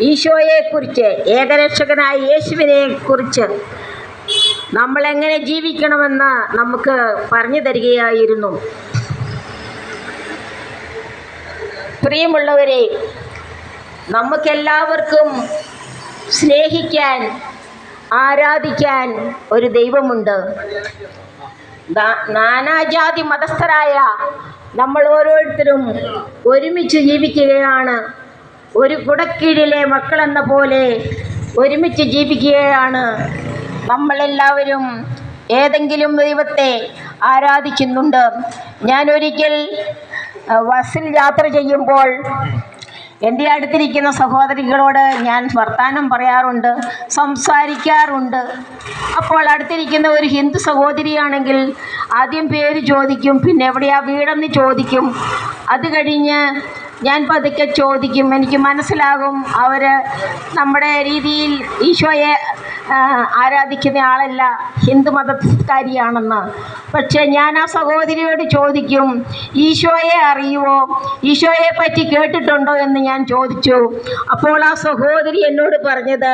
ഈശോയെക്കുറിച്ച്, ഏകരക്ഷകനായ യേശുവിനെ കുറിച്ച് നമ്മളെങ്ങനെ ജീവിക്കണമെന്ന് നമുക്ക് പറഞ്ഞു തരികയായിരുന്നു. പ്രിയമുള്ളവരെ, നമുക്കെല്ലാവർക്കും സ്നേഹിക്കാൻ, ആരാധിക്കാൻ ഒരു ദൈവമുണ്ട്. നാനാജാതി മതസ്ഥരായ നമ്മൾ ഓരോരുത്തരും ഒരുമിച്ച് ജീവിക്കുകയാണ്. ഒരു കുടക്കീഴിലെ മക്കളെന്ന പോലെ ഒരുമിച്ച് ജീവിക്കുകയാണ്. നമ്മളെല്ലാവരും ഏതെങ്കിലും ദൈവത്തെ ആരാധിക്കുന്നുണ്ട്. ഞാനൊരിക്കൽ ബസ്സിൽ യാത്ര ചെയ്യുമ്പോൾ എൻ്റെ അടുത്തിരിക്കുന്ന സഹോദരികളോട് ഞാൻ വർത്തമാനം പറയാറുണ്ട്, സംസാരിക്കാറുണ്ട്. അപ്പോൾ അടുത്തിരിക്കുന്ന ഒരു ഹിന്ദു സഹോദരിയാണെങ്കിൽ ആദ്യം പേര് ചോദിക്കും, പിന്നെ എവിടെയാ വീടെന്ന് ചോദിക്കും. അത് കഴിഞ്ഞ് ഞാൻ പതുക്കെ ചോദിക്കും. എനിക്ക് മനസ്സിലാകും അവർ നമ്മുടെ രീതിയിൽ ഈശോയെ ആരാധിക്കുന്ന ആളല്ല, ഹിന്ദു മതക്കാരിയാണെന്ന്. പക്ഷേ ഞാൻ ആ സഹോദരിയോട് ചോദിക്കും, ഈശോയെ അറിയുമോ, ഈശോയെ പറ്റി കേട്ടിട്ടുണ്ടോ എന്ന് ഞാൻ ചോദിച്ചു. അപ്പോൾ ആ സഹോദരി എന്നോട് പറഞ്ഞത്,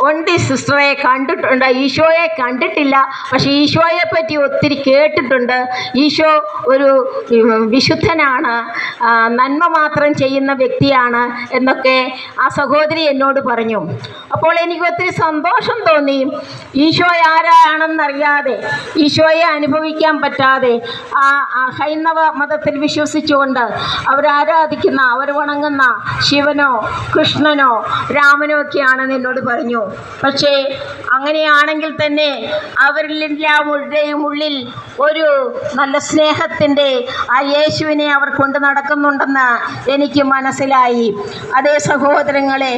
ഉണ്ട് സിസ്റ്ററെ, കണ്ടിട്ടുണ്ട്, ഈശോയെ കണ്ടിട്ടില്ല, പക്ഷെ ഈശോയെ പറ്റി ഒത്തിരി കേട്ടിട്ടുണ്ട്. ഈശോ ഒരു വിശുദ്ധനാണ്, നന്മ മാത്രം ചെയ്യുന്ന വ്യക്തിയാണ് എന്നൊക്കെ ആ സഹോദരി എന്നോട് പറഞ്ഞു. അപ്പോൾ എനിക്ക് ഒത്തിരി സന്തോഷം തോന്നി. ഈശോ ആരാണെന്നറിയാതെ, ഈശോയെ അനുഭവിക്കാൻ പറ്റാതെ ആ ഹൈന്ദവ മതത്തിൽ വിശ്വസിച്ചുകൊണ്ട് അവരാരാധിക്കുന്ന, അവർ വണങ്ങുന്ന ശിവനോ കൃഷ്ണനോ രാമനോ ഒക്കെയാണെന്ന് എന്നോട് പറഞ്ഞു. പക്ഷേ അങ്ങനെയാണെങ്കിൽ തന്നെ അവരിലെല്ലാം ഉള്ളിൽ ഒരു നല്ല സ്നേഹത്തിൻ്റെ ആ യേശുവിനെ അവർ കൊണ്ട് നടക്കുന്നുണ്ടെന്ന് എനിക്ക് മനസ്സിലായി. അതേ സഹോദരങ്ങളെ,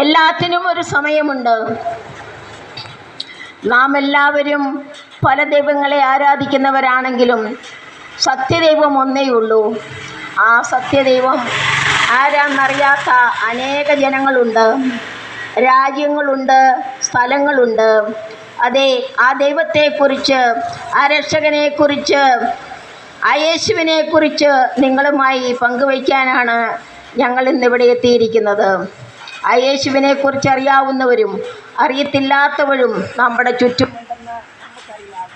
എല്ലാത്തിനും ഒരു സമയമുണ്ട്. നാം എല്ലാവരും പല ദൈവങ്ങളെ ആരാധിക്കുന്നവരാണെങ്കിലും സത്യദൈവം ഒന്നേയുള്ളൂ. ആ സത്യദൈവം ആരാന്നറിയാത്ത അനേക ജനങ്ങളുണ്ട്, രാജ്യങ്ങളുണ്ട്, സ്ഥലങ്ങളുണ്ട്. അതെ, ആ ദൈവത്തെക്കുറിച്ച്, ആ രക്ഷകനെക്കുറിച്ച്, ആ യേശുവിനെക്കുറിച്ച് നിങ്ങളുമായി പങ്കുവയ്ക്കാനാണ് ഞങ്ങൾ ഇന്നിവിടെ എത്തിയിരിക്കുന്നത്. ആ യേശുവിനെക്കുറിച്ച് അറിയാവുന്നവരും അറിയത്തില്ലാത്തവരും നമ്മുടെ ചുറ്റുമുണ്ടെന്ന് നമുക്കറിയാം.